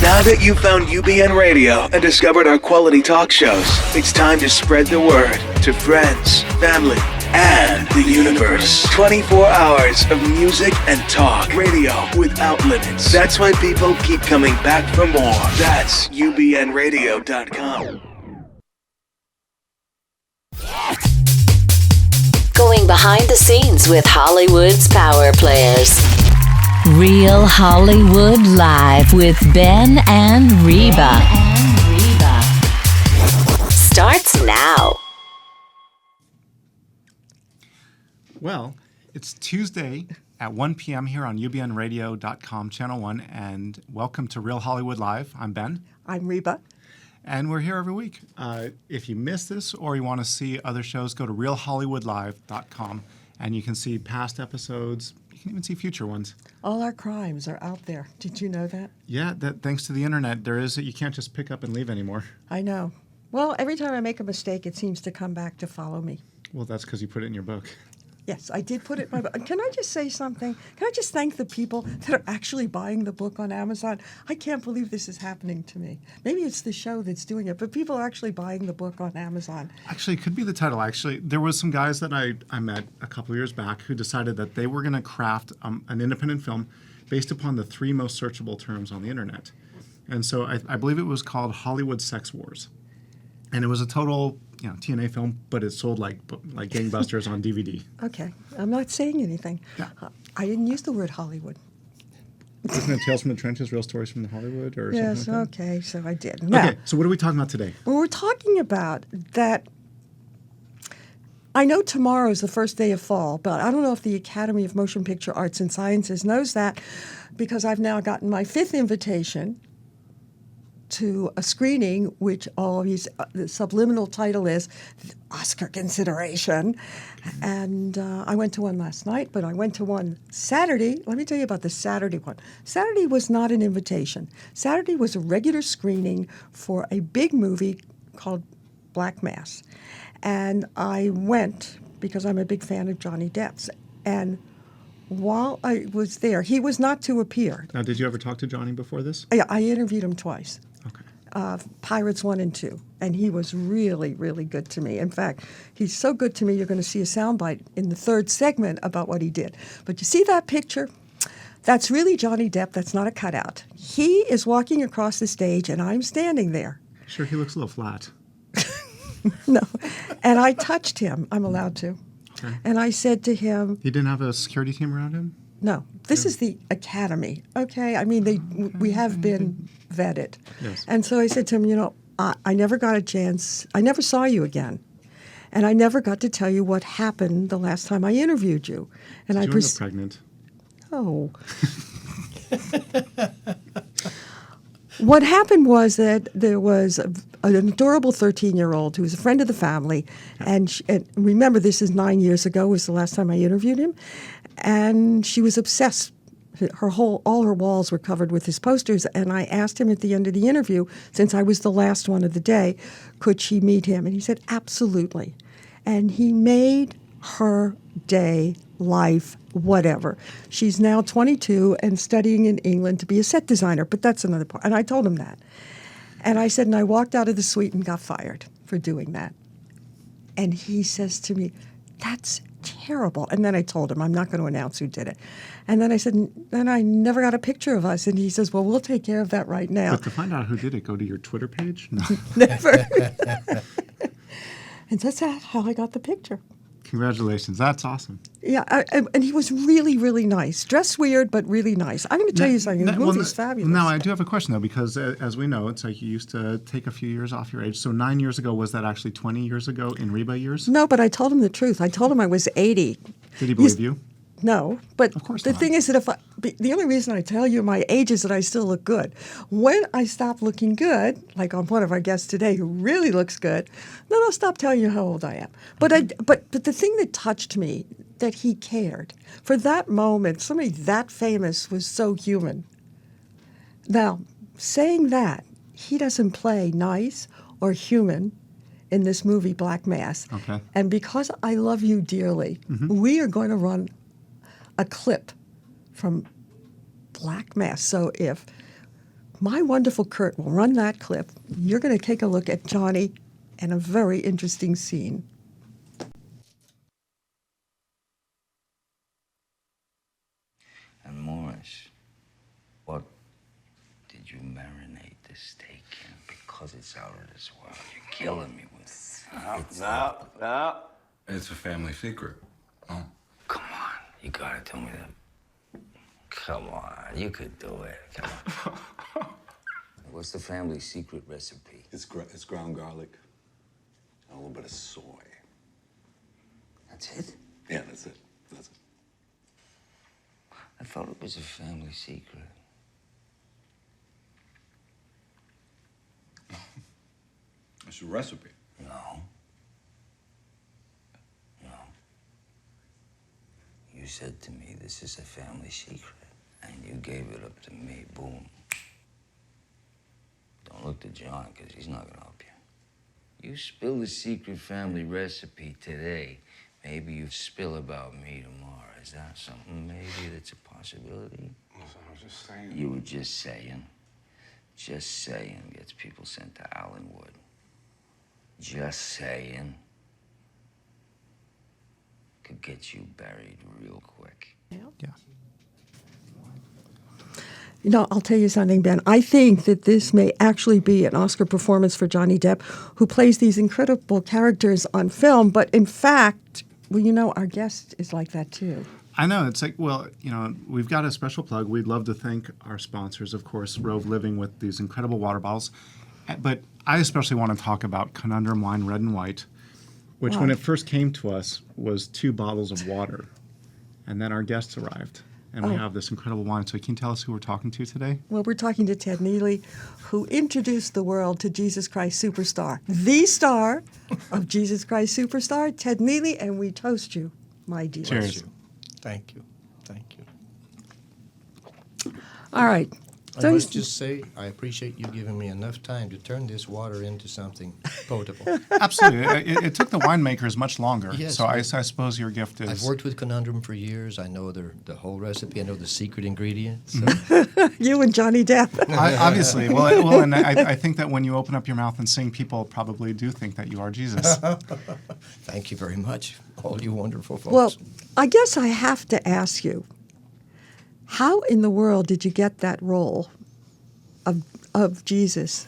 Now that you've found UBN Radio and discovered our quality talk shows, it's time to spread the word to friends, family, and the universe. 24 hours of music and talk. Radio without limits. That's why people keep coming back for more. That's ubnradio.com. Going behind the scenes with Hollywood's power players. Real Hollywood Live with Ben and Reba. Starts now. Well, it's Tuesday at 1 p.m. here on ubnradio.com, Channel 1, and welcome to Real Hollywood Live. I'm Ben. I'm Reba. And we're here every week. If you missed this or you want to see other shows, go to realhollywoodlive.com, and you can see past episodes. You can even see future ones. All our crimes are out there. Did you know that? Yeah, that thanks to the internet, you can't just pick up and leave anymore. I know. Well, every time I make a mistake, it seems to come back to follow me. Well, that's because you put it in your book. Yes, I did put it in my book. Can I just say something? Can I just thank the people that are actually buying the book on Amazon? I can't believe this is happening to me. Maybe it's the show that's doing it, but people are actually buying the book on Amazon. Actually, it could be the title. Actually, there was some guys that I met a couple of years back who decided that they were going to craft an independent film based upon the 3 most searchable terms on the internet. And so I believe it was called Hollywood Sex Wars. And it was a total, TNA film, but it sold like gangbusters on DVD. Okay. I'm not saying anything. Yeah. I didn't use the word Hollywood. Isn't it Tales from the Trenches, Real Stories from the Hollywood or yes, something like that? okay, so I did. Now, Okay, so what are we talking about today? well, we're talking about that. I know tomorrow is the first day of fall, but I don't know if the Academy of Motion Picture Arts and Sciences knows that, because I've now gotten my 5th invitation to a screening, which the subliminal title is Oscar consideration. And I went to one last night, but I went to one Saturday. Let me tell you about the Saturday one. Saturday was not an invitation. Saturday was a regular screening for a big movie called Black Mass. And I went because I'm a big fan of Johnny Depp's. And while I was there, he was not to appear. Now, did you ever talk to Johnny before this? I interviewed him twice. Okay. Pirates 1 and 2, and he was really, really good to me. In fact, he's so good to me, you're going to see a soundbite in the 3rd segment about what he did. But you see that picture? That's really Johnny Depp. That's not a cutout. He is walking across the stage, and I'm standing there. Sure, he looks a little flat. No. And I touched him. I'm allowed to. Okay. And I said to him... He didn't have a security team around him? No. This is the Academy, okay? I mean, we have been vetted. Yes. And so I said to him, I never got a chance. I never saw you again. And I never got to tell you what happened the last time I interviewed you. And Did you end up pregnant? Oh. What happened was that there was an adorable 13-year-old who was a friend of the family. And remember, this is 9 years ago, was the last time I interviewed him. And she was obsessed. All her walls were covered with his posters. And I asked him at the end of the interview, since I was the last one of the day, could she meet him? And he said, absolutely. And he made her day, life, whatever. She's now 22 and studying in England to be a set designer, but that's another part. And I told him that. And I said, and I walked out of the suite and got fired for doing that. And he says to me, that's terrible. And then I told him, I'm not going to announce who did it. And then I said, then I never got a picture of us. And he says, well, we'll take care of that right now. But to find out who did it, go to your Twitter page? No. Never. And that's how I got the picture. Congratulations. That's awesome. Yeah, and he was really, really nice. Dressed weird, but really nice. I'm going to tell you something. The movie's fabulous. Now, I do have a question, though, because as we know, it's like you used to take a few years off your age. So 9 years ago, was that actually 20 years ago in Reba years? No, but I told him the truth. I told him I was 80. Did he believe you? No, but of course the not. thing is that the only reason I tell you my age is that I still look good. When I stop looking good, like on one of our guests today who really looks good, then I'll stop telling you how old I am. But but the thing that touched me, that he cared. For that moment, somebody that famous was so human. Now, saying that, he doesn't play nice or human in this movie, Black Mass. Okay. And because I love you dearly, we are going to run a clip from Black Mass. So if my wonderful Kurt will run that clip. You're going to take a look at Johnny and a very interesting scene. And Morris, what did you marinate this steak in? Because it's out of this world. You're killing me with it. No. It's a family secret. Oh. Come on, you gotta tell me that. Come on, you could do it. Come on. What's the family secret recipe? It's ground garlic and a little bit of soy. That's it? Yeah, that's it. That's it. I thought it was a family secret. It's a recipe. No. No. You said to me, this is a family secret, and you gave it up to me. Boom. Don't look to John, because he's not gonna help you. You spill the secret family recipe today, maybe you spill about me tomorrow. Is that something maybe that's a possibility? I was just saying. You were just saying. Just saying gets people sent to Allenwood. Just saying could get you buried real quick. Yeah. You know, I'll tell you something, Ben. I think that this may actually be an Oscar performance for Johnny Depp, who plays these incredible characters on film. But in fact, well, you know, our guest is like that too. I know. It's like, well, you know, we've got a special plug. We'd love to thank our sponsors, of course, Rove Living with these incredible water bottles. But I especially want to talk about Conundrum Wine Red and White, which when it first came to us was 2 bottles of water. And then our guests arrived. And we have this incredible wine. So can you tell us who we're talking to today? Well, we're talking to Ted Neely, who introduced the world to Jesus Christ Superstar, the star of Jesus Christ Superstar, Ted Neely, and we toast you, my dear. Cheers. Thank you. All right. I must just say, I appreciate you giving me enough time to turn this water into something potable. Absolutely. It took the winemakers much longer. Yes, So I suppose your gift is... I've worked with Conundrum for years. I know the whole recipe. I know the secret ingredients. You and Johnny Depp. Obviously. Well, and I think that when you open up your mouth and sing, people probably do think that you are Jesus. Thank you very much, all you wonderful folks. Well, I guess I have to ask you, how in the world did you get that role of Jesus?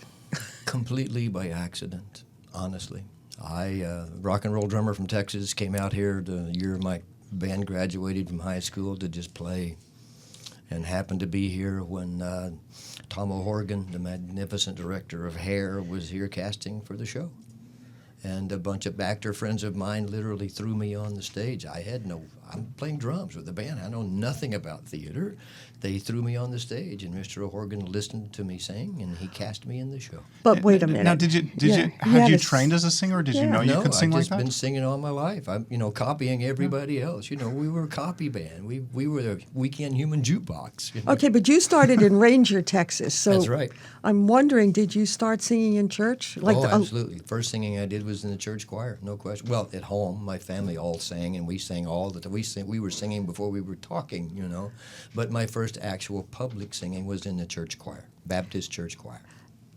Completely by accident, honestly. I, rock and roll drummer from Texas, came out here the year my band graduated from high school to just play, and happened to be here when Tom O'Horgan, the magnificent director of Hair, was here casting for the show. And a bunch of actor friends of mine literally threw me on the stage. I'm playing drums with the band. I know nothing about theater. They threw me on the stage, and Mr. O'Horgan listened to me sing, and he cast me in the show. But wait a minute. Now, had you trained as a singer? Or did you know you No, could sing I've like just that? been singing all my life. I'm, copying everybody else. We were a copy band. We were the weekend human jukebox. Okay, but you started in Ranger, Texas. So That's right. I'm wondering, did you start singing in church? Absolutely. First singing I did was in the church choir, no question. Well, at home, my family all sang, and we sang all the time. We were singing before we were talking, But my first actual public singing was in the church choir, Baptist church choir.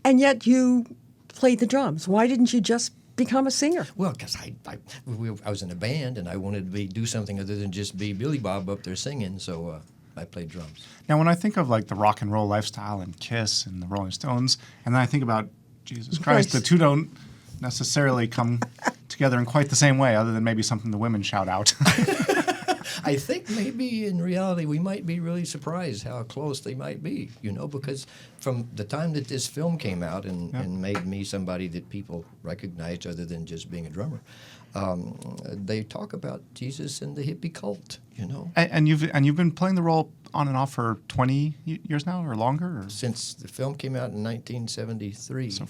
And yet you played the drums. Why didn't you just become a singer? Well, because I was in a band, and I wanted to do something other than just be Billy Bob up there singing, so I played drums. Now, when I think of like the rock and roll lifestyle and Kiss and the Rolling Stones, and then I think about Jesus Christ, the two don't necessarily come together in quite the same way, other than maybe something the women shout out. I think maybe in reality we might be really surprised how close they might be, because from the time that this film came out and made me somebody that people recognized other than just being a drummer, they talk about Jesus and the hippie cult, And you've been playing the role on and off for 20 years now or longer? Or? Since the film came out in 1973. So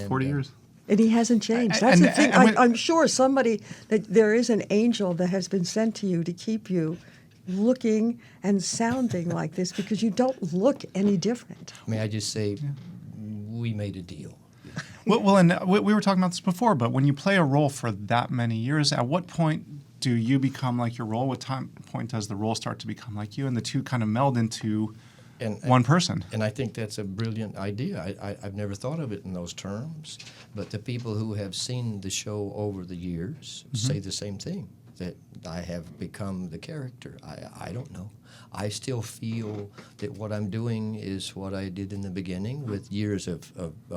40 years. And he hasn't changed. That's the thing. I'm sure that there is an angel that has been sent to you to keep you looking and sounding like this, because you don't look any different. May I just say, we made a deal. Well, and we were talking about this before, but when you play a role for that many years, at what point do you become like your role? What point does the role start to become like you? And the two kind of meld into one person. And I think that's a brilliant idea. I've never thought of it in those terms, but the people who have seen the show over the years say the same thing, that I have become the character. I don't know. I still feel that what I'm doing is what I did in the beginning with years of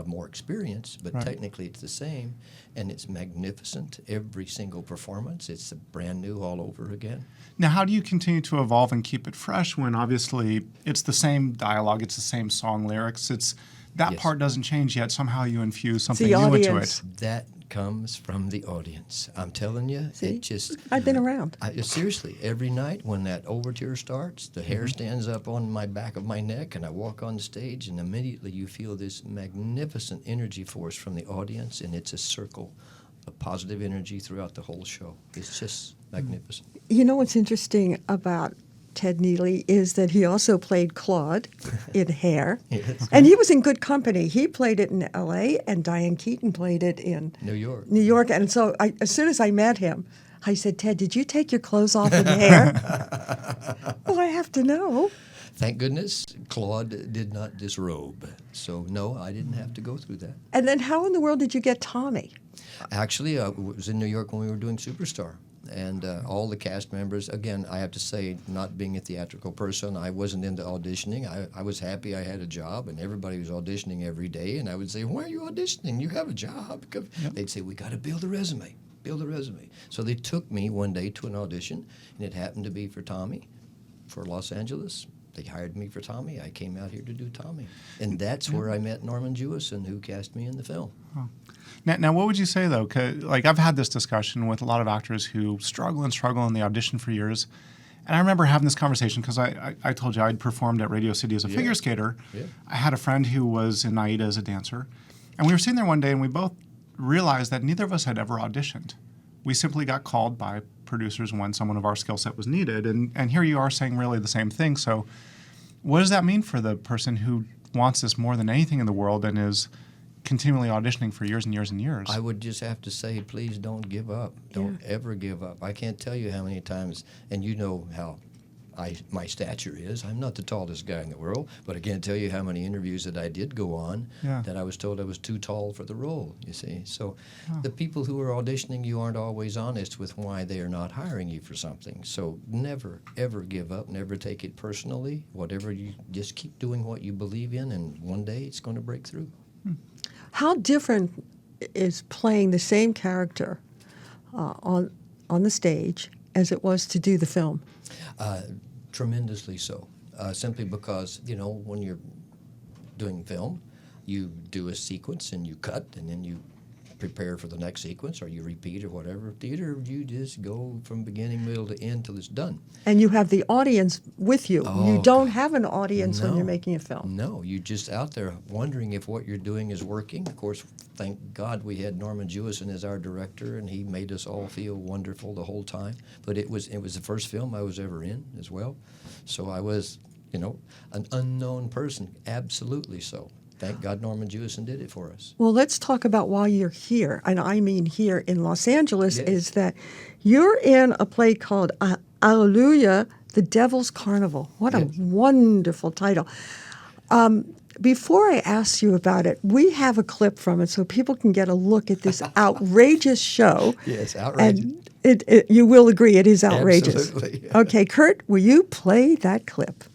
more experience, but technically it's the same, and it's magnificent. Every single performance, it's brand new all over again. Now, how do you continue to evolve and keep it fresh when obviously it's the same dialogue, it's the same song lyrics, it's that part doesn't change yet, somehow you infuse something new into it? That comes from the audience. I'm telling you, it just... I've been around. Seriously, every night when that overture starts, the hair stands up on my back of my neck, and I walk on stage, and immediately you feel this magnificent energy force from the audience, and it's a circle of positive energy throughout the whole show. It's just magnificent. You know what's interesting about Ted Neely is that he also played Claude in Hair. Yes. And he was in good company. He played it in L.A., and Diane Keaton played it in New York. And so as soon as I met him, I said, Ted, did you take your clothes off in Hair? Well, I have to know. Thank goodness Claude did not disrobe. So, no, I didn't have to go through that. And then how in the world did you get Tommy? Actually, I was in New York when we were doing Superstar. And all the cast members, again, I have to say, not being a theatrical person, I wasn't into auditioning. I was happy I had a job, and everybody was auditioning every day. And I would say, why are you auditioning? You have a job. Because they'd say, we got to build a resume. So they took me one day to an audition, and it happened to be for Tommy, for Los Angeles. They hired me for Tommy. I came out here to do Tommy. And that's where I met Norman Jewison, who cast me in the film. Oh. Now, what would you say, though? 'Cause, like, I've had this discussion with a lot of actors who struggle and they audition for years. And I remember having this conversation because I told you I'd performed at Radio City as a figure skater. Yeah. I had a friend who was in Aida as a dancer. And we were sitting there one day, and we both realized that neither of us had ever auditioned. We simply got called by producers when someone of our skill set was needed. And here you are saying really the same thing. So what does that mean for the person who wants this more than anything in the world and is continually auditioning for years and years and years? I would just have to say, please don't give up. Don't ever give up. I can't tell you how many times, and you know how my stature is. I'm not the tallest guy in the world, but I can't tell you how many interviews that I did go on that I was told I was too tall for the role, you see. So the people who are auditioning you aren't always honest with why they are not hiring you for something. So never, ever give up. Never take it personally. Whatever, you just keep doing what you believe in, and one day it's going to break through. How different is playing the same character on the stage as it was to do the film? Tremendously so. Simply because, you know, when you're doing film, you do a sequence and you cut, and then you prepare for the next sequence, or you repeat, or whatever. Theater, you just go from beginning, middle to end till it's done. And you have the audience with you. You don't have an audience when you're making a film. No, you're just out there wondering if what you're doing is working. Of course, thank God we had Norman Jewison as our director, and he made us all feel wonderful the whole time. But it was the first film I was ever in as well. So I was, you know, an unknown person, absolutely so. Thank God Norman Jewison did it for us. Well, let's talk about why you're here, and I mean here in Los Angeles, is that you're in a play called Alleluia, The Devil's Carnival. What a wonderful title. Before I ask you about it, we have a clip from it so people can get a look at this outrageous show. Yes, outrageous. And you will agree it is outrageous. Absolutely. Okay, Kurt, will you play that clip?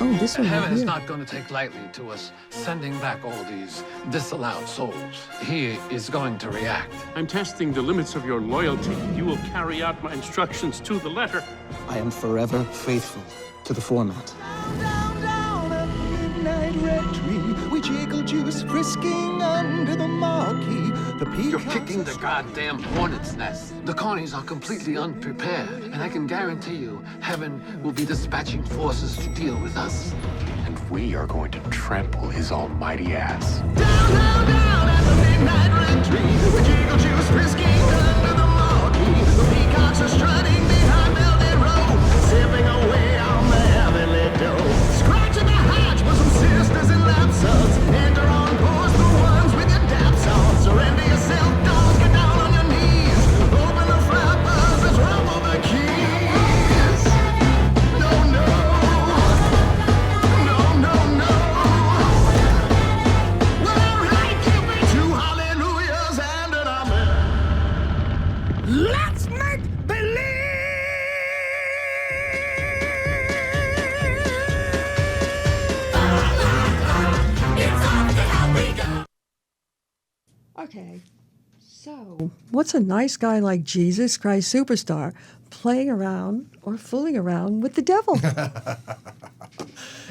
Oh, this one. Heaven is not going to take lightly to us sending back all these disallowed souls. He is going to react. I'm testing the limits of your loyalty. You will carry out my instructions to the letter. I am forever faithful to the format. Down at the midnight red tree, we jiggle juice frisking under the marquee. You're kicking the goddamn hornet's nest. The Carnies are completely unprepared, and I can guarantee you, Heaven will be dispatching forces to deal with us. And we are going to trample his almighty ass. Down at the midnight red tree, we jiggle juice frisking under the marquee. The peacocks are strutting behind Velvet Road, sipping away on the heavenly dough. Scratching the hatch for some sisters and lapsons. Enter on course the ones with your daps on. Surrender yourself, dolls, get down on your knees. Open the flappers, let's rumble the keys. Okay. So, what's a nice guy like Jesus Christ Superstar playing around or fooling around with the devil?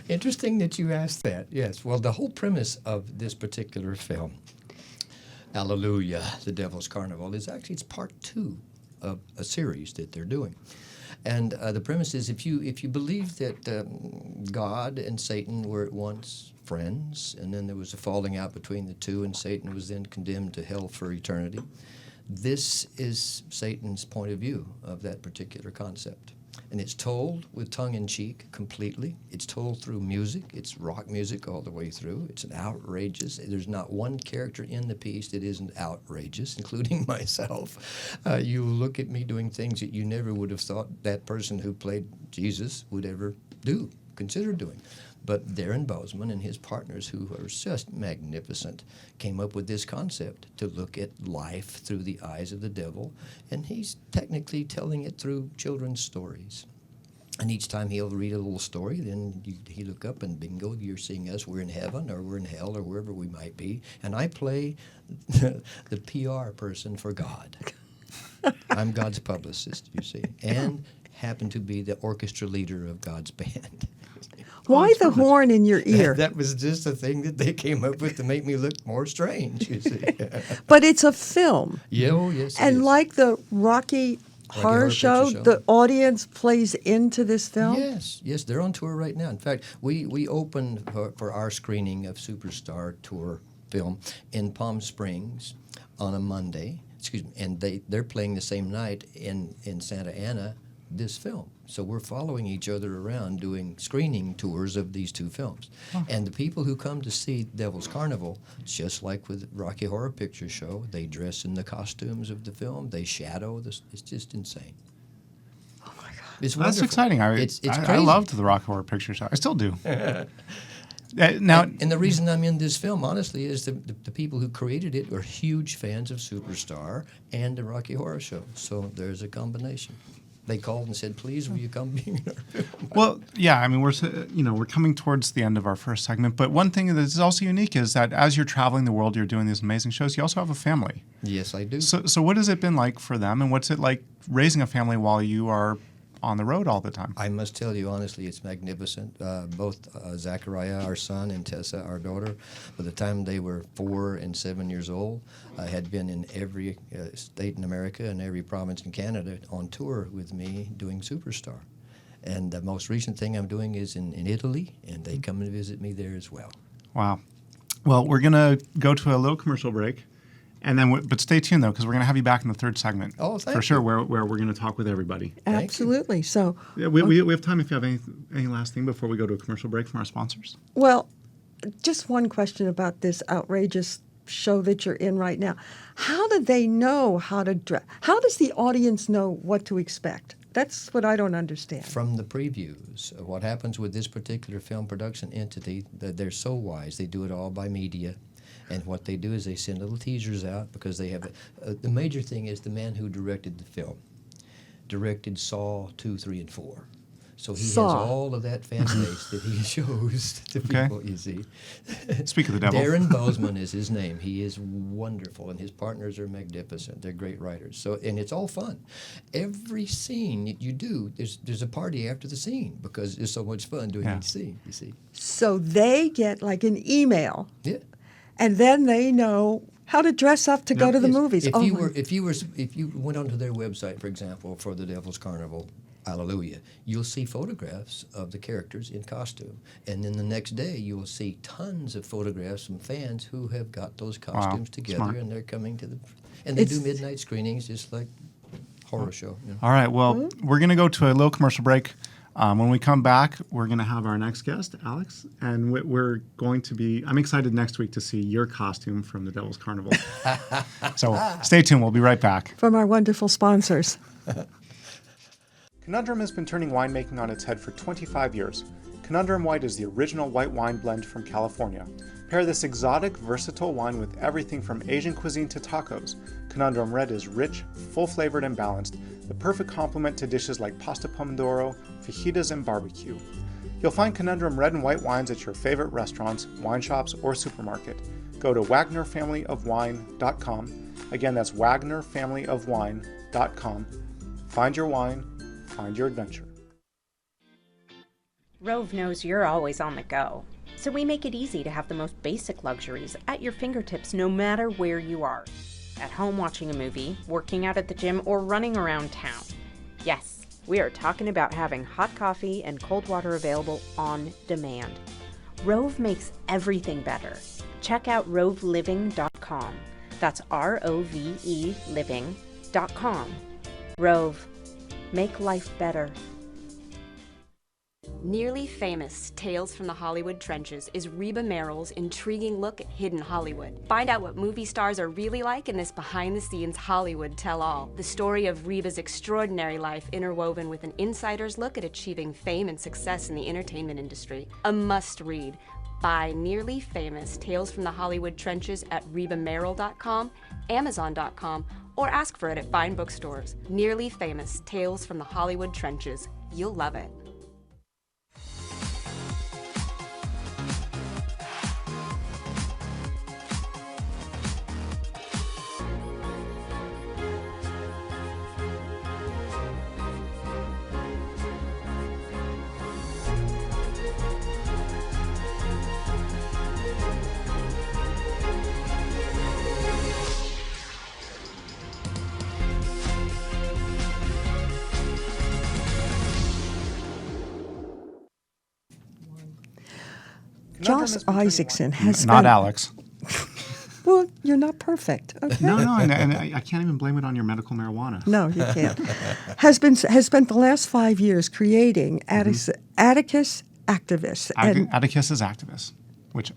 Interesting that you asked that. Yes. Well, the whole premise of this particular film, Hallelujah, The Devil's Carnival, is actually it's part 2 of a series that they're doing. And the premise is if you believe that God and Satan were at once friends, and then there was a falling out between the two, and Satan was then condemned to hell for eternity, this is Satan's point of view of that particular concept. And it's told with tongue-in-cheek completely. It's told through music. It's rock music all the way through. It's an outrageous. There's not one character in the piece that isn't outrageous, including myself. You look at me doing things that you never would have thought that person who played Jesus would ever consider doing. But Darren Bousman and his partners, who are just magnificent, came up with this concept to look at life through the eyes of the devil, and he's technically telling it through children's stories. And each time he'll read a little story, then he look up and bingo, you're seeing us, we're in heaven or we're in hell or wherever we might be. And I play the PR person for God. I'm God's publicist, you see, and happen to be the orchestra leader of God's band. Why the horn in your ear? That was just a thing that they came up with to make me look more strange, you see. But it's a film. Yeah, oh, yes, it And is. like the Rocky Horror Show, Picture Show. the audience plays into this film? Yes, they're on tour right now. In fact, we opened for our screening of Superstar Tour film in Palm Springs on a Monday. Excuse me, and they're playing the same night in Santa Ana this film. So we're following each other around doing screening tours of these two films. Huh. And the people who come to see Devil's Carnival, just like with Rocky Horror Picture Show, they dress in the costumes of the film, they shadow this. It's just insane. Oh my God. That's It's wonderful. exciting. It's I crazy. loved the Rocky Horror Picture Show. I still do. Now, and the reason I'm in this film, honestly, is the people who created it are huge fans of Superstar and the Rocky Horror Show. So there's a combination. They called and said, "Please, will you come be in our film?" Well, yeah. I mean, we're coming towards the end of our first segment, but one thing that is also unique is that as you're traveling the world, you're doing these amazing shows. You also have a family. Yes, I do. So what has it been like for them, and what's it like raising a family while you are on the road all the time? I must tell you, honestly, it's magnificent. Both Zachariah, our son, and Tessa, our daughter, by the time they were 4 and 7 years old, had been in every state in America and every province in Canada on tour with me doing Superstar. And the most recent thing I'm doing is in Italy, and they come and visit me there as well. Wow. Well, we're going to go to a little commercial break. And then, but stay tuned, though, because we're going to have you back in the third segment. Oh, thank for you. sure, where we're going to talk with everybody. Absolutely. So yeah, we have time if you have any last thing before we go to a commercial break from our sponsors. Well, just one question about this outrageous show that you're in right now. How do they know how to dress? How does the audience know what to expect? That's what I don't understand. From the previews, what happens with this particular film production entity, they're so wise. They do it all by media. And what they do is they send little teasers out because they have the major thing is the man who directed the film directed Saw 2, 3, and 4. So he has all of that fan base that he shows to people, you see. Speak of the devil. Darren Bousman is his name. He is wonderful, and his partners are magnificent. They're great writers. So, and it's all fun. Every scene that you do, there's a party after the scene because it's so much fun doing each scene, you see. So they get like an email. Yeah. And then they know how to dress up to go to the movies. If you went onto their website, for example, for the Devil's Carnival, Hallelujah, you'll see photographs of the characters in costume. And then the next day, you will see tons of photographs from fans who have got those costumes together, and they're coming to and they do midnight screenings just like horror show. You know? All right, well, we're going to go to a little commercial break. When we come back, we're going to have our next guest, Alex, and we're going to be, I'm excited next week to see your costume from the Devil's Carnival. So stay tuned. We'll be right back. From our wonderful sponsors. Conundrum has been turning winemaking on its head for 25 years. Conundrum White is the original white wine blend from California. Pair this exotic, versatile wine with everything from Asian cuisine to tacos. Conundrum Red is rich, full-flavored, and balanced, the perfect complement to dishes like pasta pomodoro, fajitas, and barbecue. You'll find Conundrum Red and White wines at your favorite restaurants, wine shops, or supermarket. go to WagnerFamilyOfWine.com. Again, that's WagnerFamilyOfWine.com. Find your wine, find your adventure. Rove knows you're always on the go, so we make it easy to have the most basic luxuries at your fingertips no matter where you are. At home watching a movie, working out at the gym, or running around town. Yes, we are talking about having hot coffee and cold water available on demand. Rove makes everything better. Check out roveliving.com. That's ROVE living.com. Rove, make life better. Nearly famous Tales from the Hollywood Trenches is Reba Merrill's intriguing look at hidden Hollywood. Find out what movie stars are really like in this behind-the-scenes Hollywood tell-all. The story of Reba's extraordinary life interwoven with an insider's look at achieving fame and success in the entertainment industry. A must-read. Buy Nearly Famous Tales from the Hollywood Trenches at RebaMerrill.com, Amazon.com, or ask for it at fine bookstores. Nearly Famous Tales from the Hollywood Trenches. You'll love it. Josh Isaacson has Not spent, Alex. Well, you're not perfect. Okay? No, and I can't even blame it on your medical marijuana. No, you can't. has spent the last 5 years creating Atticus Activist. Atticus is Activist, which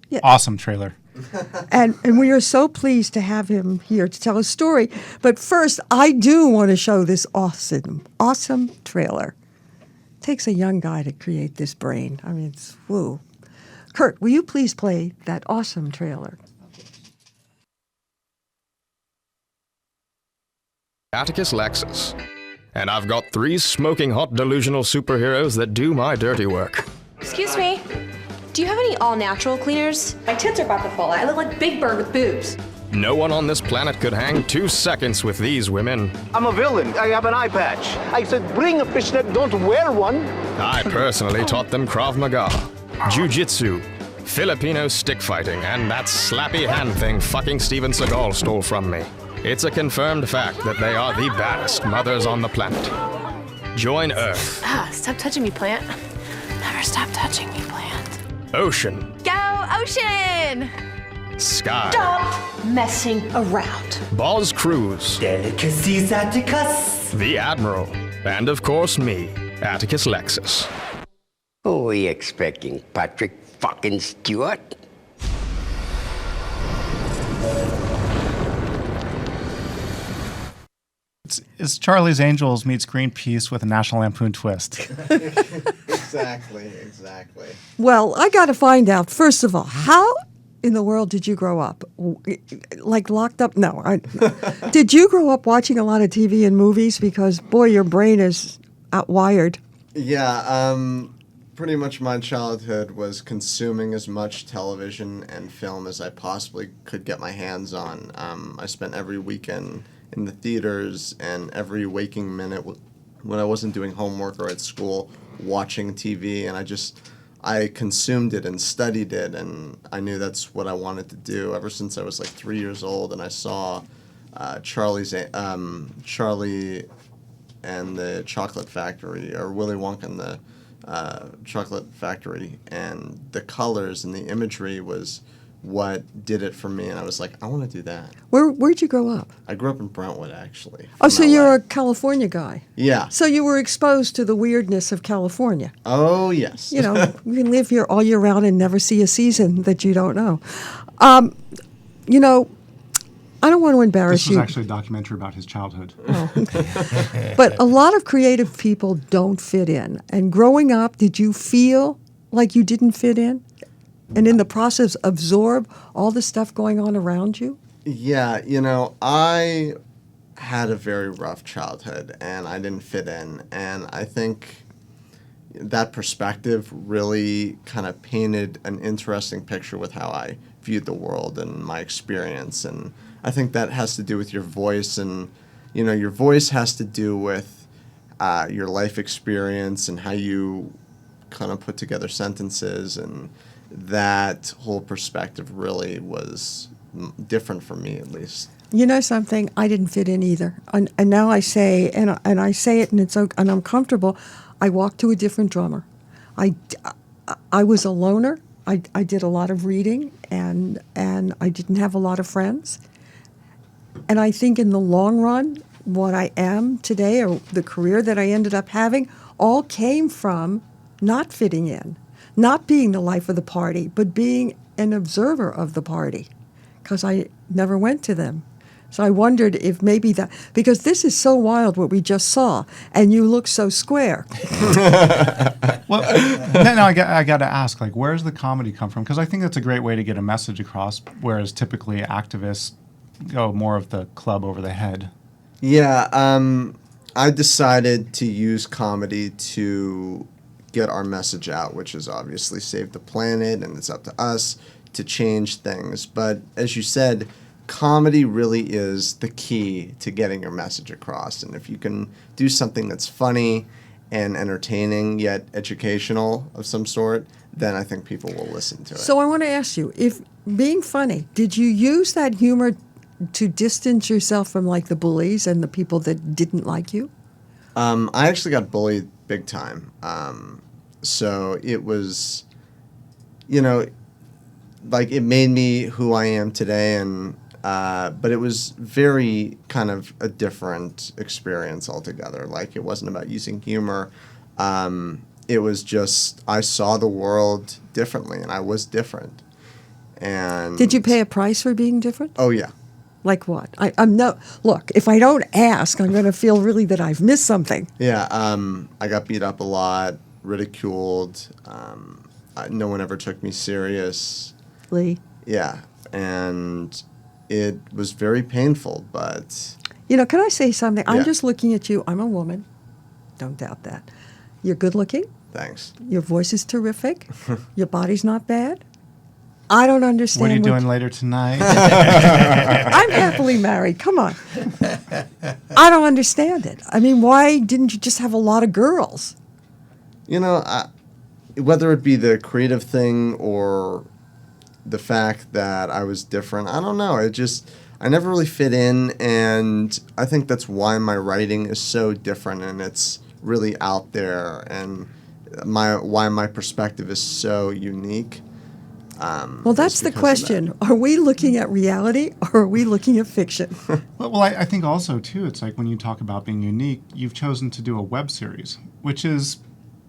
Yeah. awesome trailer. And we are so pleased to have him here to tell a story. But first, I do want to show this awesome trailer. It takes a young guy to create this brain. I mean, it's woo. Kurt, will you please play that awesome trailer? Atticus Lexus. And I've got 3 smoking hot delusional superheroes that do my dirty work. Excuse me, do you have any all-natural cleaners? My tits are about to fall out. I look like Big Bird with boobs. No one on this planet could hang 2 seconds with these women. I'm a villain. I have an eye patch. I said bring a fishnet, don't wear one. I personally taught them Krav Maga, Jiu-Jitsu, Filipino stick fighting, and that slappy hand thing fucking Steven Seagal stole from me. It's a confirmed fact that they are the baddest mothers on the planet. Join Earth. Stop touching me, plant. Never stop touching me, plant. Ocean. Go, ocean! Sky. Stop messing around. Boz Cruz. Delicacies, Atticus. The Admiral. And of course me, Atticus Lexus. Who are you expecting, Patrick fucking Stewart? It's Charlie's Angels meets Greenpeace with a National Lampoon twist. Exactly. Well, I got to find out, first of all, how in the world did you grow up? Like locked up? No. Did you grow up watching a lot of TV and movies? Because, boy, your brain is outwired. Yeah, pretty much my childhood was consuming as much television and film as I possibly could get my hands on. I spent every weekend in the theaters and every waking minute when I wasn't doing homework or at school watching TV, and I consumed it and studied it, and I knew that's what I wanted to do ever since I was like 3 years old, and I saw Charlie and the Chocolate Factory, or Willy Wonka and the Chocolate Factory, and the colors and the imagery was what did it for me, and I was like, I want to do that. Where'd you grow up? I grew up in Brentwood, actually. Oh, so LA. you're a California guy. Yeah. So you were exposed to the weirdness of California. Oh, yes. You know, you can live here all year round and never see a season that you don't know. You know, I don't want to embarrass This was you. actually a documentary about his childhood. Oh, okay. But a lot of creative people don't fit in. And growing up, did you feel like you didn't fit in? And in the process, absorb all the stuff going on around you? Yeah, you know, I had a very rough childhood, and I didn't fit in. And I think that perspective really kind of painted an interesting picture with how I viewed the world and my experience. And I think that has to do with your voice, and your voice has to do with your life experience and how you kind of put together sentences, and that whole perspective really was different for me, at least. You know something? I didn't fit in either, and now I say, and I say it, and it's okay, and I'm comfortable. I walked to a different drummer. I was a loner. I did a lot of reading, and I didn't have a lot of friends. And I think in the long run, what I am today, or the career that I ended up having, all came from not fitting in, not being the life of the party, but being an observer of the party, because I never went to them. So I wondered if maybe that, because this is so wild what we just saw, and you look so square. Well, now I got to ask, like, where's the comedy come from? Because I think that's a great way to get a message across, whereas typically activists go more of the club over the head. Yeah, I decided to use comedy to get our message out, which is obviously save the planet, and it's up to us to change things. But as you said, comedy really is the key to getting your message across. And if you can do something that's funny and entertaining yet educational of some sort, then I think people will listen to it. So I want to ask you, if being funny, did you use that humor to distance yourself from like the bullies and the people that didn't like you? I actually got bullied big time. So it was, like it made me who I am today, and but it was very kind of a different experience altogether. Like it wasn't about using humor. It was just I saw the world differently, and I was different. And did you pay a price for being different? Oh yeah. Like what? I'm no. Look, if I don't ask, I'm going to feel really that I've missed something. Yeah, I got beat up a lot, ridiculed. No one ever took me seriously. Yeah, and it was very painful, but... can I say something? Yeah. I'm just looking at you. I'm a woman. Don't doubt that. You're good looking. Thanks. Your voice is terrific. Your body's not bad. I don't understand. What are you doing later tonight? I'm happily married. Come on. I don't understand it. I mean, why didn't you just have a lot of girls? Whether it be the creative thing or the fact that I was different, I don't know. I never really fit in, and I think that's why my writing is so different, and it's really out there, and why my perspective is so unique. Well, that's the question. Are we looking at reality, or are we looking at fiction? Well, I think also, too, it's like when you talk about being unique, you've chosen to do a web series, which is,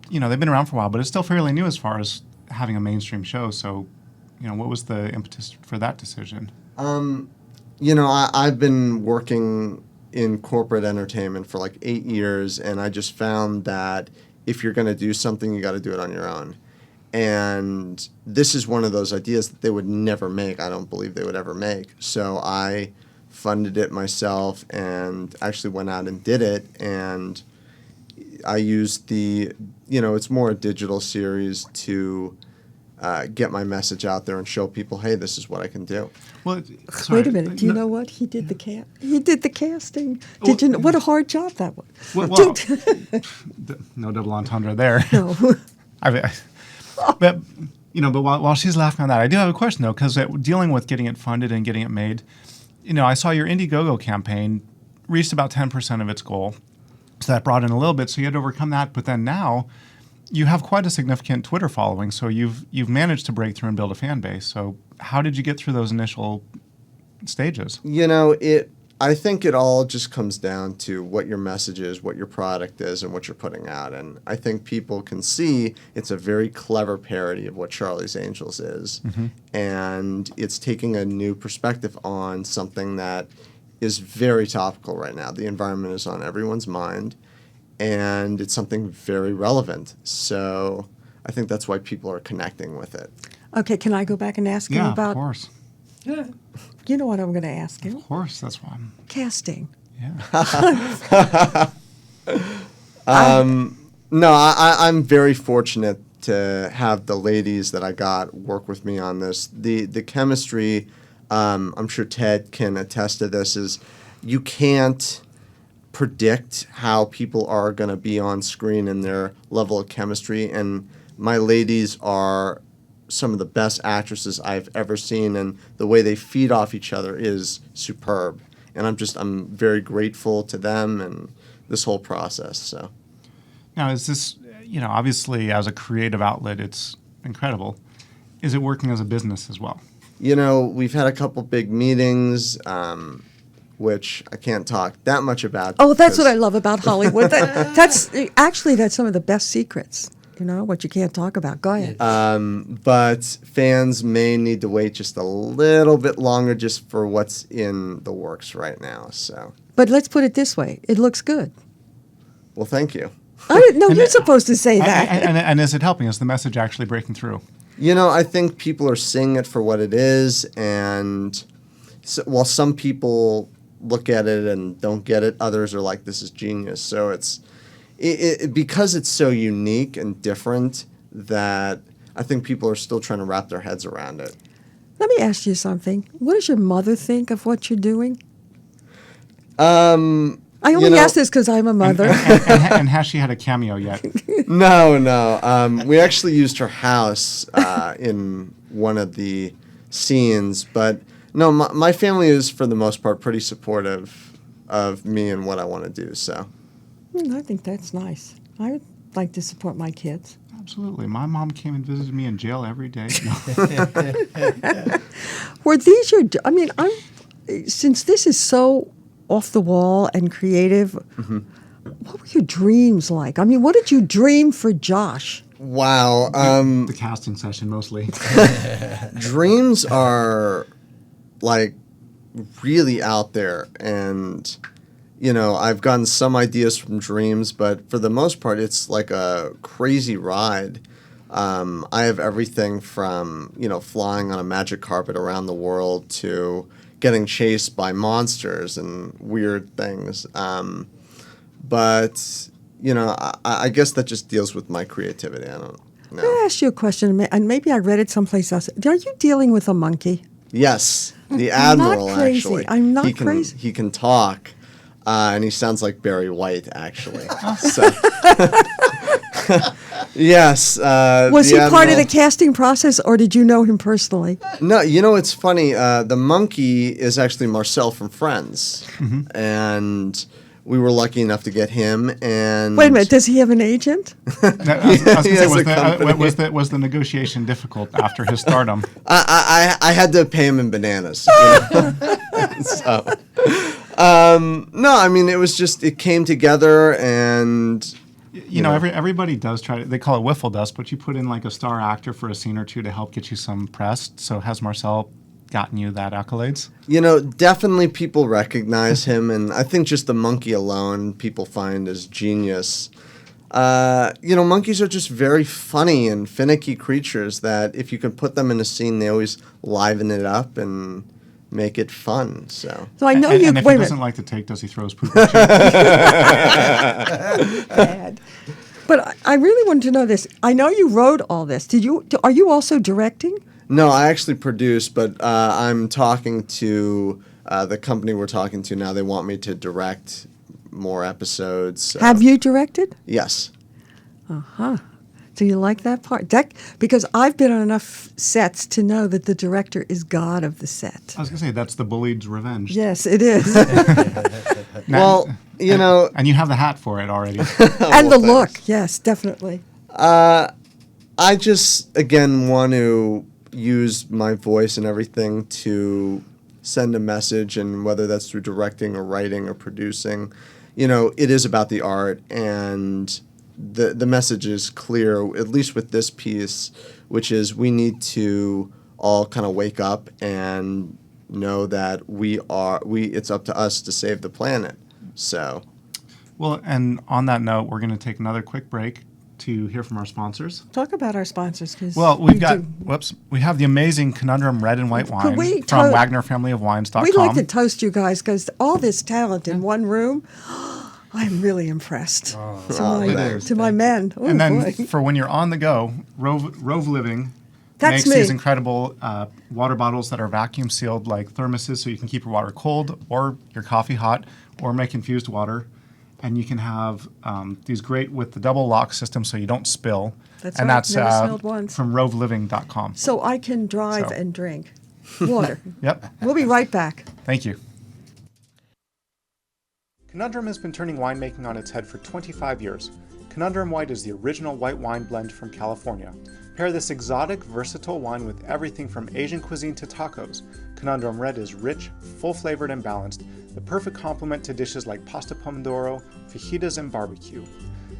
they've been around for a while, but it's still fairly new as far as having a mainstream show. So, what was the impetus for that decision? I've been working in corporate entertainment for like 8 years, and I just found that if you're going to do something, you got to do it on your own. And this is one of those ideas that they would never make. I don't believe they would ever make. So I funded it myself and actually went out and did it. And I used it's more a digital series to get my message out there and show people, hey, this is what I can do. Well, wait a minute. Do you know what? He did the casting. Did you know what a hard job that was? Well, no double entendre there. No. But while she's laughing on that, I do have a question though, because dealing with getting it funded and getting it made, I saw your Indiegogo campaign reached about 10% of its goal, so that brought in a little bit. So you had to overcome that, but then now you have quite a significant Twitter following. So you've managed to break through and build a fan base. So how did you get through those initial stages? I think it all just comes down to what your message is, what your product is, and what you're putting out. And I think people can see it's a very clever parody of what Charlie's Angels is. Mm-hmm. And it's taking a new perspective on something that is very topical right now. The environment is on everyone's mind, and it's something very relevant. So I think that's why people are connecting with it. Okay, can I go back and ask him about... Yeah, of course. Yeah. You know what I'm going to ask him? Of course, that's why I'm... Casting. Yeah. No, I'm very fortunate to have the ladies that I got work with me on this. The chemistry, I'm sure Ted can attest to this, is you can't predict how people are going to be on screen and their level of chemistry. And my ladies are some of the best actresses I've ever seen, and the way they feed off each other is superb. And I'm very grateful to them and this whole process. So now, is this, obviously as a creative outlet, it's incredible. Is it working as a business as well? We've had a couple big meetings, which I can't talk that much about. Oh, that's what I love about Hollywood. That's some of the best secrets. What you can't talk about. Go ahead. But fans may need to wait just a little bit longer just for what's in the works right now. So. But let's put it this way. It looks good. Well, thank you. You're supposed to say that. And is it helping? Is the message actually breaking through? I think people are seeing it for what it is. And while some people look at it and don't get it, others are like, this is genius. So it's... because it's so unique and different that I think people are still trying to wrap their heads around it. Let me ask you something. What does your mother think of what you're doing? I only ask this because I'm a mother. And has she had a cameo yet? No. We actually used her house in one of the scenes. But no, my family is, for the most part, pretty supportive of me and what I want to do. So. I think that's nice. I would like to support my kids. Absolutely. My mom came and visited me in jail every day. Were these your... since this is so off the wall and creative, what were your dreams like? What did you dream for Josh? Wow. The casting session, mostly. Dreams are, really out there, and... I've gotten some ideas from dreams, but for the most part, it's like a crazy ride. I have everything from, flying on a magic carpet around the world to getting chased by monsters and weird things. But, I guess that just deals with my creativity. I don't know. Can I ask you a question? And maybe I read it someplace else. Are you dealing with a monkey? Yes, the Admiral, not crazy. Actually. I'm not crazy. He can talk. And he sounds like Barry White, actually. So. Yes. Was he part of the casting process, or did you know him personally? No, it's funny. The monkey is actually Marcel from Friends. Mm-hmm. And we were lucky enough to get him. And wait a minute, does he have an agent? Was the negotiation difficult after his stardom? I had to pay him in bananas. So... no, it was just, it came together, and... everybody does try to, they call it wiffle dust, but you put in like a star actor for a scene or two to help get you some press. So has Marcel gotten you that accolades? Definitely people recognize him, and I think just the monkey alone people find is genius. Monkeys are just very funny and finicky creatures that if you can put them in a scene, they always liven it up and... make it fun. So I know and you. And if he doesn't like to take, does he throw his poop at you? Bad. But I really wanted to know this. I know you wrote all this. Are you also directing? No, I actually produce, but I'm talking to the company we're talking to now. They want me to direct more episodes. So. Have you directed? Yes. Uh-huh. Do you like that part? Because I've been on enough sets to know that the director is God of the set. I was going to say, that's the bullied's revenge. Yes, it is. Well, And you have the hat for it already. And the look, yes, definitely. I just, again, want to use my voice and everything to send a message, and whether that's through directing or writing or producing, it is about the art, and... The message is clear, at least with this piece, which is we need to all kind of wake up and know that it's up to us to save the planet. So, well, and on that note, we're going to take another quick break to hear from our sponsors. Talk about our sponsors, because we have the amazing Conundrum Red and White Wine from WagnerFamilyOfWines.com. We'd like to toast you guys, because all this talent in one room. I'm really impressed. Thanks. To my men. Oh, and then boy. for when you're on the go, Rove Living That's makes me. these incredible water bottles that are vacuum sealed like thermoses, so you can keep your water cold or your coffee hot, or make infused water. And you can have these great with the double lock system, so you don't spill. That's and right. that's Never spilled once. from roveliving.com. So I can drive So. and drink water. Yep. We'll be right back. Thank you. Conundrum has been turning winemaking on its head for 25 years. Conundrum White is the original white wine blend from California. Pair this exotic, versatile wine with everything from Asian cuisine to tacos. Conundrum Red is rich, full-flavored, and balanced, the perfect complement to dishes like pasta pomodoro, fajitas, and barbecue.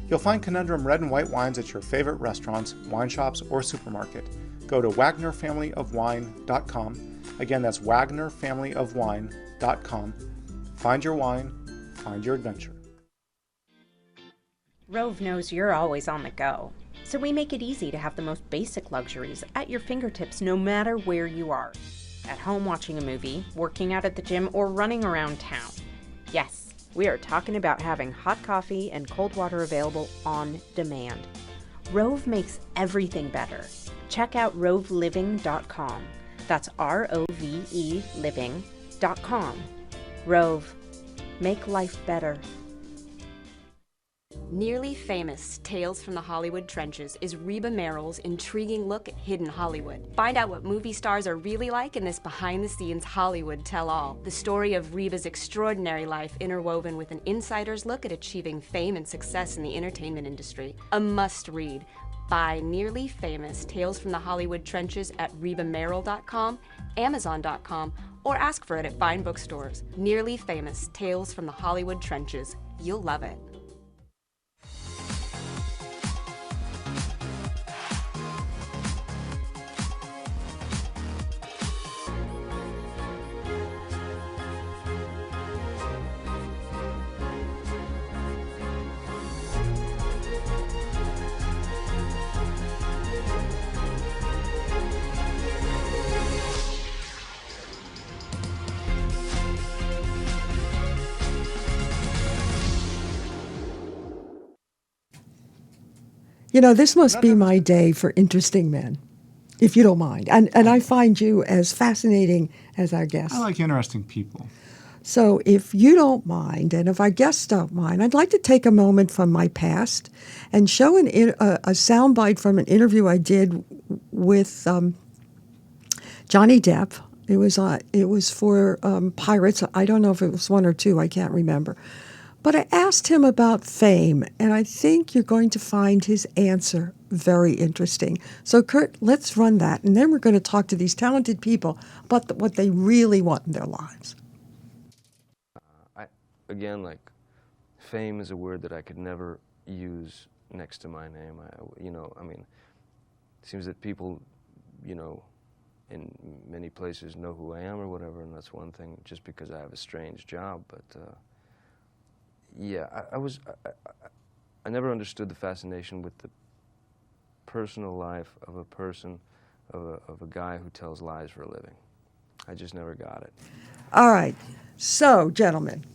You'll find Conundrum Red and White wines at your favorite restaurants, wine shops, or supermarket. Go to WagnerFamilyOfWine.com. Again, that's WagnerFamilyOfWine.com. Find your wine, find your adventure. Rove knows you're always on the go, so we make it easy to have the most basic luxuries at your fingertips no matter where you are. At home watching a movie, working out at the gym, or running around town. Yes, we are talking about having hot coffee and cold water available on demand. Rove makes everything better. Check out roveliving.com. That's ROVE living.com. Rove. Make life better. Nearly Famous Tales from the Hollywood Trenches is Reba Merrill's intriguing look at hidden Hollywood. Find out what movie stars are really like in this behind-the-scenes Hollywood tell-all. The story of Reba's extraordinary life interwoven with an insider's look at achieving fame and success in the entertainment industry. A must-read. Buy Nearly Famous Tales from the Hollywood Trenches at rebamerrill.com, amazon.com, or ask for it at fine bookstores. Nearly Famous Tales from the Hollywood Trenches. You'll love it. You know, this must be my day for interesting men, if you don't mind. And I find you as fascinating as our guest. I like interesting people. So if you don't mind, and if our guests don't mind, I'd like to take a moment from my past and show a soundbite from an interview I did with Johnny Depp. It was for Pirates. I don't know if it was one or two. I can't remember. But I asked him about fame, and I think you're going to find his answer very interesting. So, Kurt, let's run that, and then we're going to talk to these talented people about what they really want in their lives. Again, fame is a word that I could never use next to my name. It seems that people, in many places know who I am or whatever, and that's one thing, just because I have a strange job, but... I never understood the fascination with the personal life of a person, of a guy who tells lies for a living. I just never got it. All right. So, gentlemen,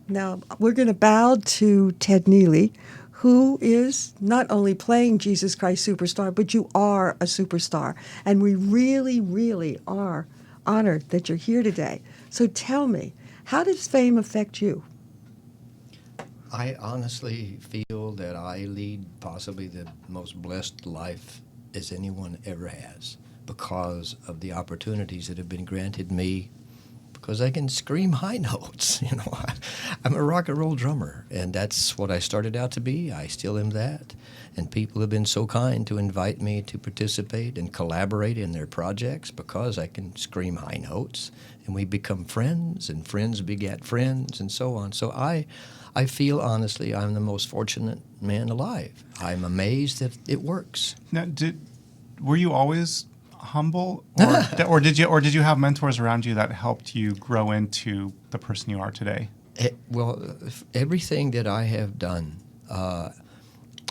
now we're going to bow to Ted Neely, who is not only playing Jesus Christ Superstar, but you are a superstar. And we really, really are honored that you're here today. So tell me, how does fame affect you? I honestly feel that I lead possibly the most blessed life as anyone ever has because of the opportunities that have been granted me, because I can scream high notes. I'm a rock and roll drummer, and that's what I started out to be. I still am that. And people have been so kind to invite me to participate and collaborate in their projects because I can scream high notes, and we become friends, and friends beget friends, and so on. So I feel, honestly, I'm the most fortunate man alive. I'm amazed that it works. Now, were you always humble, or did you have mentors around you that helped you grow into the person you are today? Everything that I have done,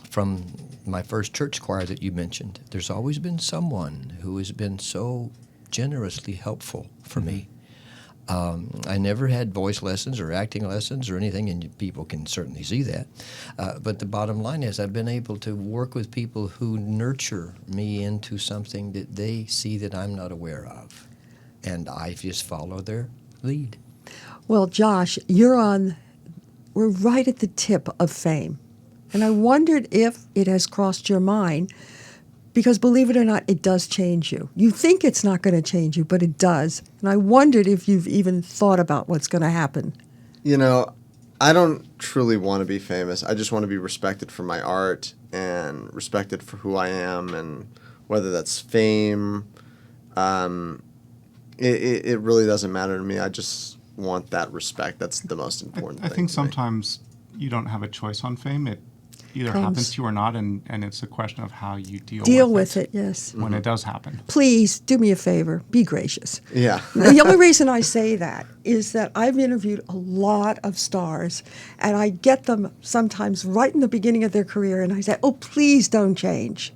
from my first church choir that you mentioned, there's always been someone who has been so generously helpful for me. I never had voice lessons or acting lessons or anything, and people can certainly see that. But the bottom line is I've been able to work with people who nurture me into something that they see that I'm not aware of. And I just follow their lead. Well, Josh, we're right at the tip of fame. And I wondered if it has crossed your mind, because believe it or not, it does change you. You think it's not going to change you, but it does. And I wondered if you've even thought about what's going to happen. You know, I don't truly want to be famous. I just want to be respected for my art and respected for who I am, and whether that's fame, it really doesn't matter to me. I just want that respect. That's the most important thing. I think sometimes you don't have a choice on fame. It either happens to you or not, and it's a question of how you deal with it. Yes. When it does happen. Please do me a favor. Be gracious. Yeah. The only reason I say that is that I've interviewed a lot of stars, and I get them sometimes right in the beginning of their career, and I say, oh, please don't change,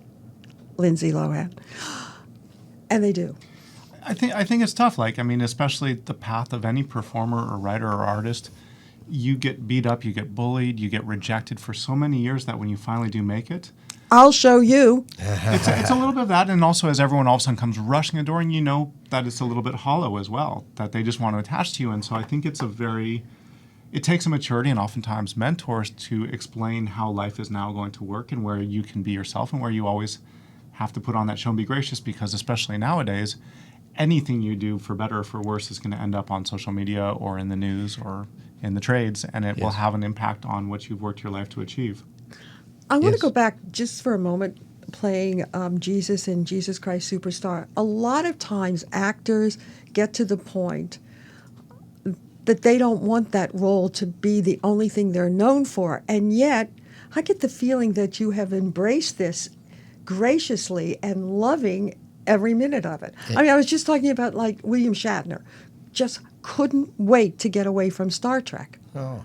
Lindsay Lohan. And they do. I think it's tough. Like, I mean, especially the path of any performer or writer or artist. You get beat up, you get bullied, you get rejected for so many years that when you finally do make it, I'll show you. It's a little bit of that, and also as everyone all of a sudden comes rushing the door, and you know that it's a little bit hollow as well, that they just want to attach to you. And so I think it takes a maturity and oftentimes mentors to explain how life is now going to work and where you can be yourself and where you always have to put on that show and be gracious, because especially nowadays, anything you do, for better or for worse, is going to end up on social media or in the news or in the trades, and it will have an impact on what you've worked your life to achieve. I want to go back just for a moment, playing Jesus in Jesus Christ Superstar. A lot of times actors get to the point that they don't want that role to be the only thing they're known for, and yet I get the feeling that you have embraced this graciously and loving every minute of it. I mean, I was just talking about, like, William Shatner. Just couldn't wait to get away from Star Trek. Oh.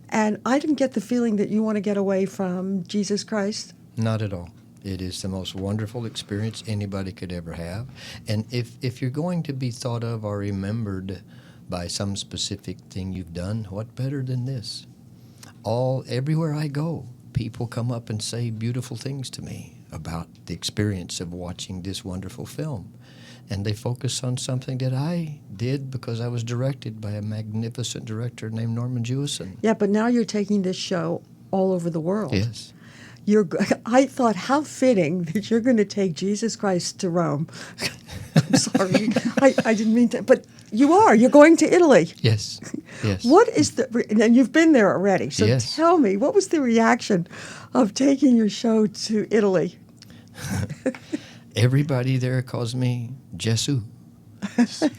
And I didn't get the feeling that you want to get away from Jesus Christ. Not at all. It is the most wonderful experience anybody could ever have. And if you're going to be thought of or remembered by some specific thing you've done, what better than this? Everywhere I go, people come up and say beautiful things to me about the experience of watching this wonderful film. And they focus on something that I did because I was directed by a magnificent director named Norman Jewison. Yeah, but now you're taking this show all over the world. Yes. I thought, how fitting that you're going to take Jesus Christ to Rome. I'm sorry. I didn't mean to, but you are. You're going to Italy. Yes. Yes. What is and you've been there already, so yes. Tell me, what was the reaction of taking your show to Italy? Everybody there calls me Jesu.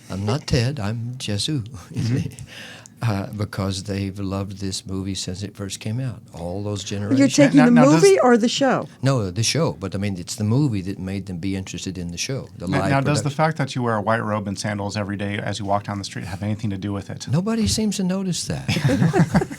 I'm not Ted, I'm Jesu. Because they've loved this movie since it first came out. All those generations. You're taking the movie or the show? No, the show. But I mean, it's the movie that made them be interested in the show. Now, does the fact that you wear a white robe and sandals every day as you walk down the street have anything to do with it? Nobody seems to notice that.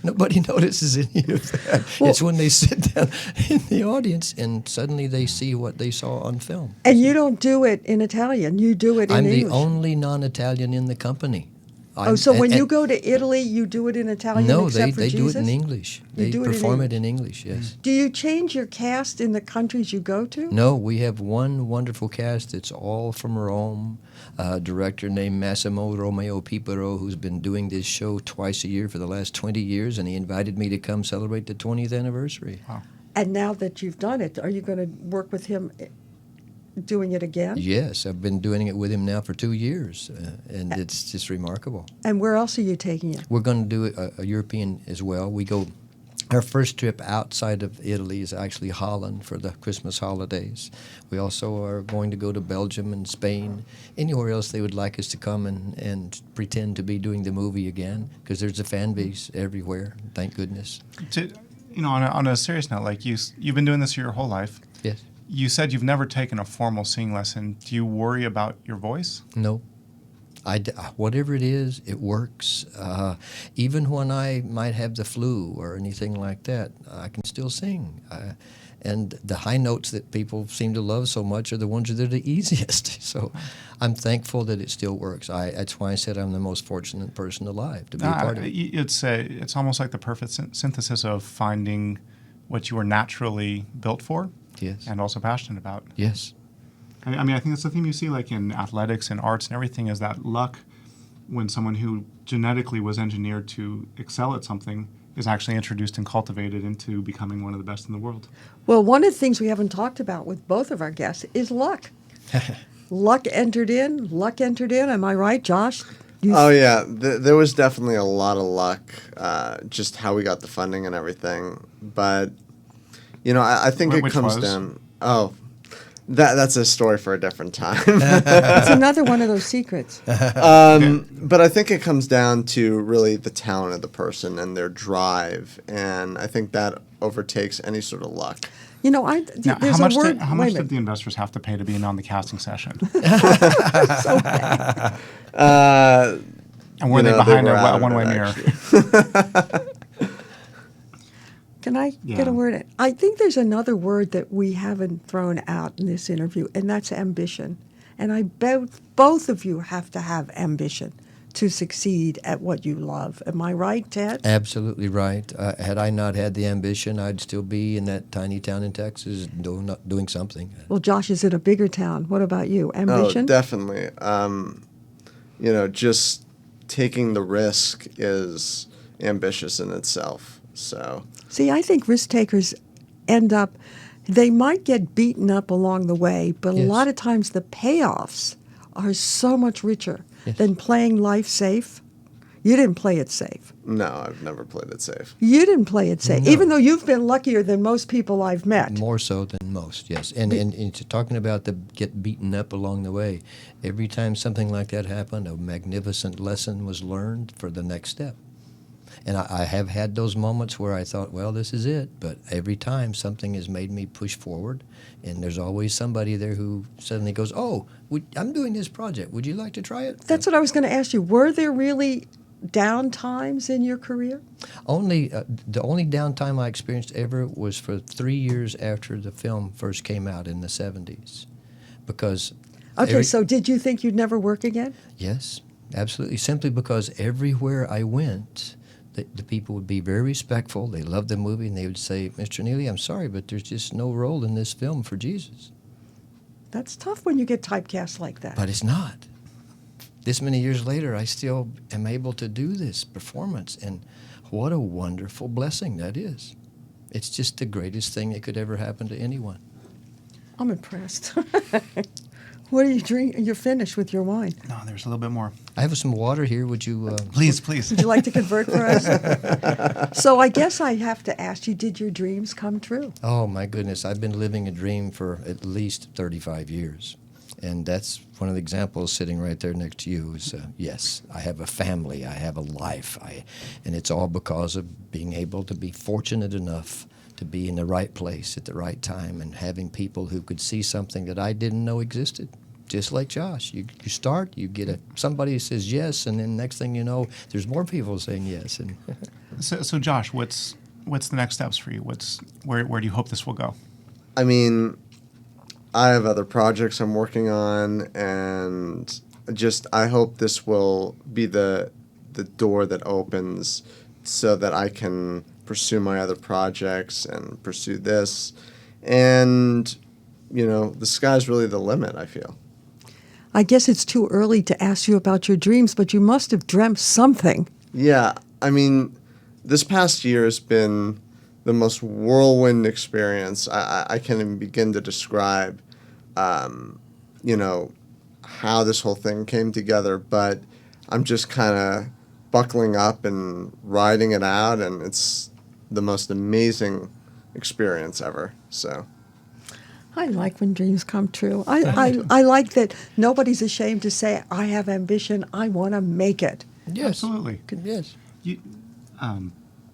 Nobody notices any of that. Well, it's when they sit down in the audience and suddenly they see what they saw on film. And you don't do it in Italian. You do it in English. I'm the only non-Italian in the company. So when you go to Italy, you do it in Italian except for they Jesus? do it in English. They perform it in English, yes. Do you change your cast in the countries you go to? No, we have one wonderful cast. It's all from Rome. A director named Massimo Romeo Pipero, who's been doing this show twice a year for the last 20 years, and he invited me to come celebrate the 20th anniversary. Wow. And now that you've done it, are you going to work with him doing it again? Yes, I've been doing it with him now for 2 years, and it's just remarkable. And where else are you taking it? We're going to do a European as well. We go. Our first trip outside of Italy is actually Holland for the Christmas holidays. We also are going to go to Belgium and Spain, anywhere else they would like us to come and pretend to be doing the movie again, because there's a fan base everywhere, thank goodness. On a serious note, like you've been doing this your whole life. Yes. You said you've never taken a formal singing lesson. Do you worry about your voice? No. Whatever it is, it works. Even when I might have the flu or anything like that, I can still sing. And the high notes that people seem to love so much are the ones that are the easiest. So I'm thankful that it still works. That's why I said I'm the most fortunate person alive to be a part of it. It's almost like the perfect synthesis of finding what you were naturally built for, yes, and also passionate about. Yes. I mean, I think that's the theme you see, like in athletics and arts and everything, is that luck when someone who genetically was engineered to excel at something is actually introduced and cultivated into becoming one of the best in the world. Well, one of the things we haven't talked about with both of our guests is luck. Luck entered in. Am I right, Josh? Oh, yeah. There was definitely a lot of luck, just how we got the funding and everything. But, I think it comes down... Oh, that's a story for a different time. It's another one of those secrets. But I think it comes down to really the talent of the person and their drive. And I think that overtakes any sort of luck. Now, how much did the investors have to pay to be in on the casting session? So bad. And were they behind a one-way mirror? Can I get a word in? I think there's another word that we haven't thrown out in this interview, and that's ambition. And I bet both of you have to have ambition to succeed at what you love. Am I right, Ted? Absolutely right. Had I not had the ambition, I'd still be in that tiny town in Texas doing something. Well, Josh is in a bigger town. What about you? Ambition? Oh, definitely. Just taking the risk is ambitious in itself. So, see, I think risk takers end up, they might get beaten up along the way, but a lot of times the payoffs are so much richer than playing life safe. You didn't play it safe. No, I've never played it safe. You didn't play it safe, even though you've been luckier than most people I've met. More so than most, yes. And talking about the get beaten up along the way, every time something like that happened, a magnificent lesson was learned for the next step. And I have had those moments where I thought, well, this is it. But every time something has made me push forward, and there's always somebody there who suddenly goes, oh, I'm doing this project. Would you like to try it? That's what I was going to ask you. Were there really down times in your career? The only downtime I experienced ever was for 3 years after the film first came out in the 70s. Because... Okay, so did you think you'd never work again? Yes, absolutely. Simply because everywhere I went... The people would be very respectful. They loved the movie, and they would say, Mr. Neely, I'm sorry, but there's just no role in this film for Jesus. That's tough when you get typecast like that. But it's not. This many years later, I still am able to do this performance, and what a wonderful blessing that is. It's just the greatest thing that could ever happen to anyone. I'm impressed. What are you drinking? You're finished with your wine. No, there's a little bit more. I have some water here. Would you... Please. Would you like to convert for us? So I guess I have to ask you, did your dreams come true? Oh, my goodness. I've been living a dream for at least 35 years. And that's one of the examples sitting right there next to you is, yes, I have a family. I have a life. And it's all because of being able to be fortunate enough to be in the right place at the right time and having people who could see something that I didn't know existed. Just like Josh, you start, you get somebody says yes, and then next thing you know, there's more people saying yes. And so Josh, what's the next steps for you? Where do you hope this will go? I mean, I have other projects I'm working on, and I hope this will be the door that opens so that I can pursue my other projects and pursue this. And, the sky's really the limit, I feel. I guess it's too early to ask you about your dreams, but you must have dreamt something. Yeah, I mean, this past year has been the most whirlwind experience I can't even begin to describe, how this whole thing came together, but I'm just kind of buckling up and riding it out, and it's the most amazing experience ever, so... I like when dreams come true. I like that nobody's ashamed to say, I have ambition, I want to make it. Yes. Absolutely. Yes.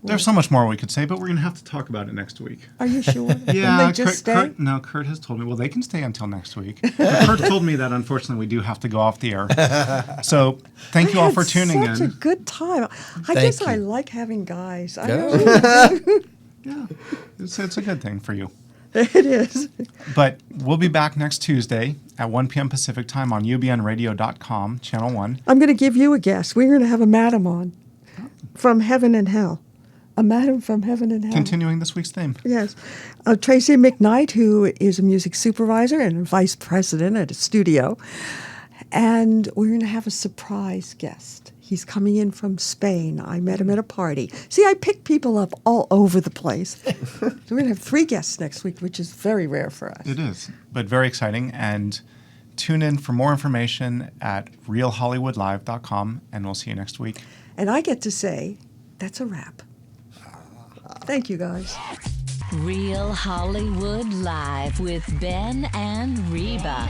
There's so much more we could say, but we're going to have to talk about it next week. Are you sure? Yeah. Can they just stay? Kurt has told me, well, they can stay until next week. But Kurt told me that, unfortunately, we do have to go off the air. So thank you all for tuning in. Such a good time. I like having guys. I Yeah, it's a good thing for you. It is. But we'll be back next Tuesday at 1 p.m. Pacific time on ubnradio.com, Channel 1. I'm going to give you a guess. We're going to have a madam on from Heaven and Hell. A madam from Heaven and Hell. Continuing this week's theme. Yes. Tracy McKnight, who is a music supervisor and a vice president at a studio. And we're going to have a surprise guest. He's coming in from Spain. I met him at a party. See, I pick people up all over the place. So we're going to have 3 guests next week, which is very rare for us. It is, but very exciting. And tune in for more information at realhollywoodlive.com, and we'll see you next week. And I get to say, that's a wrap. Thank you, guys. Real Hollywood Live with Ben and Reba.